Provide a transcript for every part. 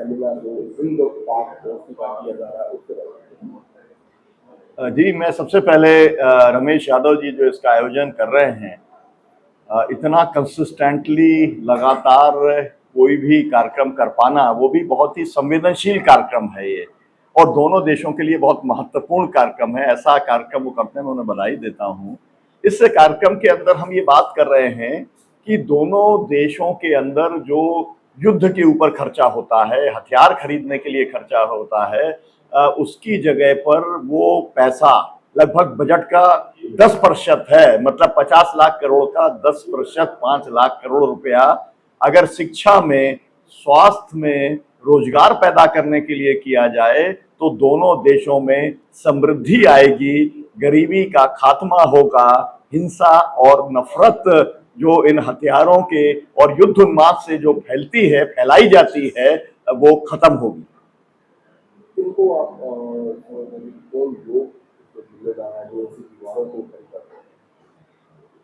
Seminar जो हिंद पाक का किया जा रहा है उसके बारे में। जी, मैं सबसे पहले रमेश यादव जी जो इसका आयोजन कर रहे हैं, इतना कंसिस्टेंटली लगातार कोई भी कार्यक्रम कर पाना, वो भी बहुत ही संवेदनशील कार्यक्रम है ये, और दोनों देशों के लिए बहुत महत्वपूर्ण कार्यक्रम है। ऐसा कार्यक्रम वो करते हैं, मैं उन्हें बधाई देता हूँ। इस कार्यक्रम के अंदर हम ये बात कर रहे हैं कि दोनों देशों के अंदर जो युद्ध के ऊपर खर्चा होता है, हथियार खरीदने के लिए खर्चा होता है, उसकी जगह पर वो पैसा लगभग बजट का 10% है, मतलब 50 लाख करोड़ का 10%, 5 लाख करोड़ रुपया अगर शिक्षा में, स्वास्थ्य में, रोजगार पैदा करने के लिए किया जाए तो दोनों देशों में समृद्धि आएगी, गरीबी का खात्मा होगा, हिंसा और नफरत जो इन हथियारों के और युद्ध उन्माद से जो फैलाई जाती है, वो खत्म होगी। इनको आप कौन लोग जिम्मेदार है जो दीवारों को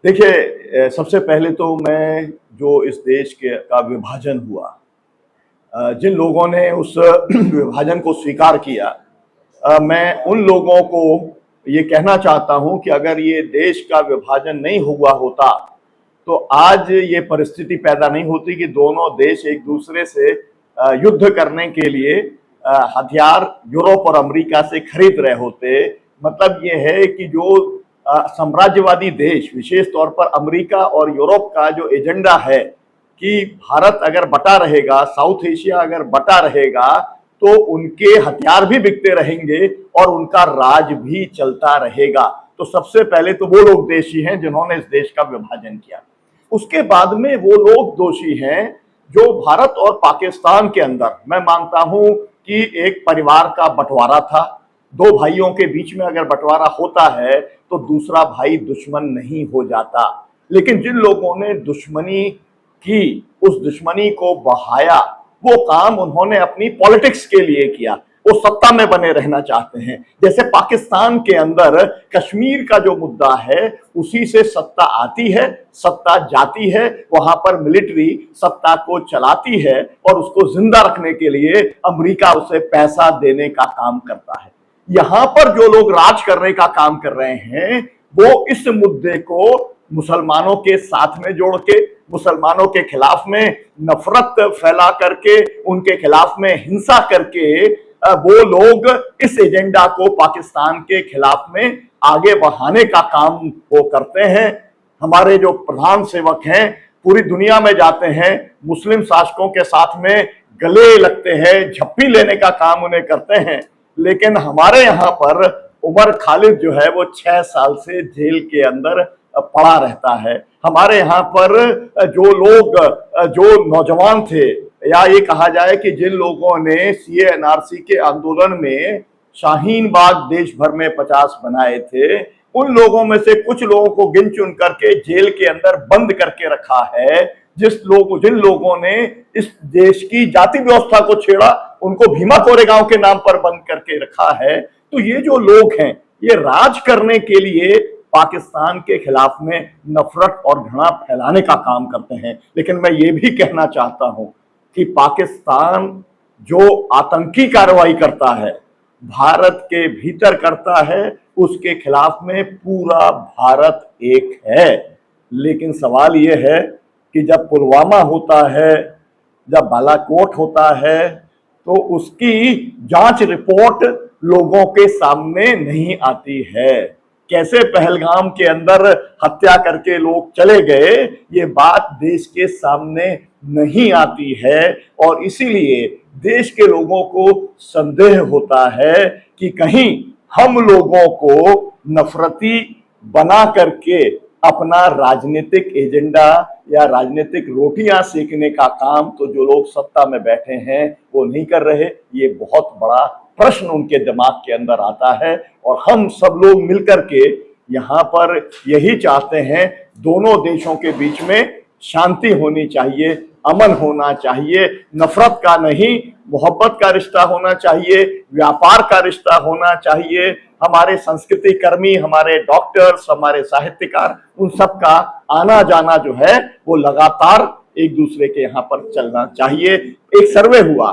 देखिए, सबसे पहले तो मैं जो इस देश का विभाजन हुआ, जिन लोगों ने उस विभाजन को स्वीकार किया, मैं उन लोगों को ये कहना चाहता हूं कि अगर ये देश का विभाजन नहीं हुआ होता तो आज ये परिस्थिति पैदा नहीं होती कि दोनों देश एक दूसरे से युद्ध करने के लिए हथियार यूरोप और अमेरिका से खरीद रहे होते। मतलब ये है कि जो साम्राज्यवादी देश, विशेष तौर पर अमेरिका और यूरोप का जो एजेंडा है कि भारत अगर बटा रहेगा, साउथ एशिया अगर बटा रहेगा, तो उनके हथियार भी बिकते रहेंगे और उनका राज भी चलता रहेगा। तो सबसे पहले तो वो लोग दोषी हैं जिन्होंने इस देश का विभाजन किया। उसके बाद में वो लोग दोषी हैं जो भारत और पाकिस्तान के अंदर, मैं मानता हूं कि एक परिवार का बंटवारा था। दो भाइयों के बीच में अगर बंटवारा होता है तो दूसरा भाई दुश्मन नहीं हो जाता। लेकिन जिन लोगों ने दुश्मनी की, उस दुश्मनी को बढ़ाया, वो काम उन्होंने अपनी पॉलिटिक्स के लिए किया। वो सत्ता में बने रहना चाहते हैं। जैसे पाकिस्तान के अंदर कश्मीर का जो मुद्दा है, उसी से सत्ता आती है, सत्ता जाती है, वहां पर मिलिट्री सत्ता को चलाती है और उसको जिंदा रखने के लिए अमेरिका उसे पैसा देने का काम करता है। यहां पर जो लोग राज करने का काम कर रहे हैं, वो इस मुद्दे को मुसलमानों के साथ में जोड़ के, मुसलमानों के खिलाफ में नफरत फैला करके, उनके खिलाफ में हिंसा करके, वो लोग इस एजेंडा को पाकिस्तान के खिलाफ में आगे बढ़ाने का काम वो करते हैं। हमारे जो प्रधान सेवक हैं पूरी दुनिया में जाते हैं, मुस्लिम शासकों के साथ में गले लगते हैं, झप्पी लेने का काम उन्हें करते हैं। लेकिन हमारे यहाँ पर उमर खालिद जो है वो 6 साल से जेल के अंदर पड़ा रहता है। हमारे यहाँ पर जो लोग, जो नौजवान थे, या ये कहा जाए कि जिन लोगों ने सीए एनआरसी के आंदोलन में शाहीन बाग देश भर में 50 बनाए थे, उन लोगों में से कुछ लोगों को गिन चुन करके जेल के अंदर बंद करके रखा है। जिन लोगों ने इस देश की जाति व्यवस्था को छेड़ा, उनको भीमा कोरेगांव के नाम पर बंद करके रखा है। तो ये जो लोग हैं, ये राज करने के लिए पाकिस्तान के खिलाफ में नफरत और घृणा फैलाने का काम करते हैं। लेकिन मैं ये भी कहना चाहता हूं कि पाकिस्तान जो आतंकी कार्रवाई करता है, भारत के भीतर करता है, उसके खिलाफ में पूरा भारत एक है। लेकिन सवाल यह है कि जब पुलवामा होता है, जब बालाकोट होता है, तो उसकी जांच रिपोर्ट लोगों के सामने नहीं आती है। कैसे पहलगाम के अंदर हत्या करके लोग चले गए, ये बात देश के सामने नहीं आती है। और इसीलिए देश के लोगों को संदेह होता है कि कहीं हम लोगों को नफरती बना करके अपना राजनीतिक एजेंडा या राजनीतिक रोटियां सेकने का काम तो जो लोग सत्ता में बैठे हैं वो नहीं कर रहे। ये बहुत बड़ा प्रश्न उनके दिमाग के अंदर आता है और हम सब लोग मिलकर के यहाँ पर यही चाहते हैं, दोनों देशों के बीच में शांति होनी चाहिए, अमन होना चाहिए, नफरत का नहीं, मोहब्बत का रिश्ता होना चाहिए, व्यापार का रिश्ता होना चाहिए। हमारे संस्कृति कर्मी, हमारे डॉक्टर्स, हमारे साहित्यकार, उन सब का आना जाना जो है वो लगातार एक दूसरे के यहाँ पर चलना चाहिए। एक सर्वे हुआ,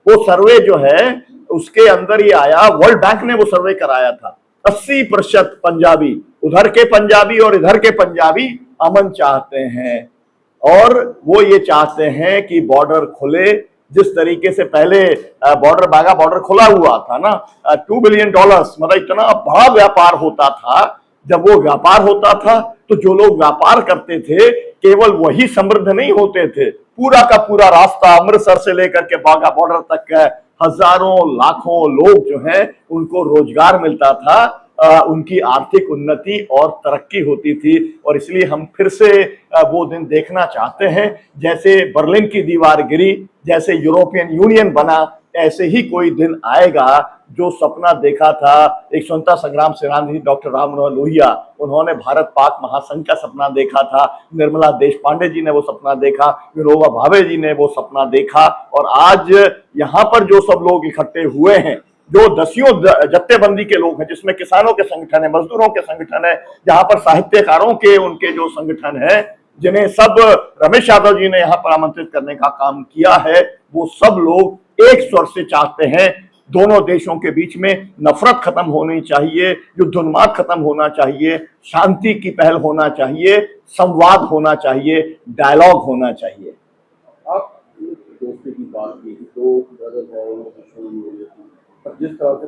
वो सर्वे जो है उसके अंदर ये आया, वर्ल्ड बैंक ने वो सर्वे कराया था, 80% पंजाबी, उधर के पंजाबी और इधर के पंजाबी अमन चाहते हैं और वो ये चाहते हैं कि बॉर्डर खुले। जिस तरीके से पहले बॉर्डर, बाघा बॉर्डर खुला हुआ था ना, $2 बिलियन, मतलब इतना बड़ा व्यापार होता था। जब वो व्यापार होता था तो जो लोग व्यापार करते थे केवल वही समृद्ध नहीं होते थे, पूरा का पूरा रास्ता अमृतसर से लेकर के बाघा बॉर्डर तक हजारों लाखों लोग जो हैं उनको रोजगार मिलता था, उनकी आर्थिक उन्नति और तरक्की होती थी। और इसलिए हम फिर से वो दिन देखना चाहते हैं, जैसे बर्लिन की दीवार गिरी, जैसे यूरोपियन यूनियन बना, ऐसे ही कोई दिन आएगा। जो सपना देखा था एक स्वतंत्रता संग्राम सेनानी डॉक्टर राम मनोहर लोहिया, उन्होंने भारत पाक महासंघ का सपना देखा था, निर्मला देशपांडे जी ने वो सपना देखा, विनोबा भावे जी ने वो सपना देखा, और आज यहाँ पर जो सब लोग इकट्ठे हुए हैं, जो दसियों जत्थेबंदी के लोग हैं, जिसमें किसानों के संगठन है, मजदूरों के संगठन है, जहां पर साहित्यकारों के उनके जो संगठन है, जिन्हें सब रमेश यादव जी ने यहाँ पर आमंत्रित करने का काम किया है, वो सब लोग एक स्वर से चाहते हैं दोनों देशों के बीच में नफरत खत्म होनी चाहिए, युद्धोन्माद खत्म होना चाहिए, शांति की पहल होना चाहिए, संवाद होना चाहिए, डायलॉग होना चाहिए। आप दोस्ती की बात की, दो ब्रदर है, जिस तरह से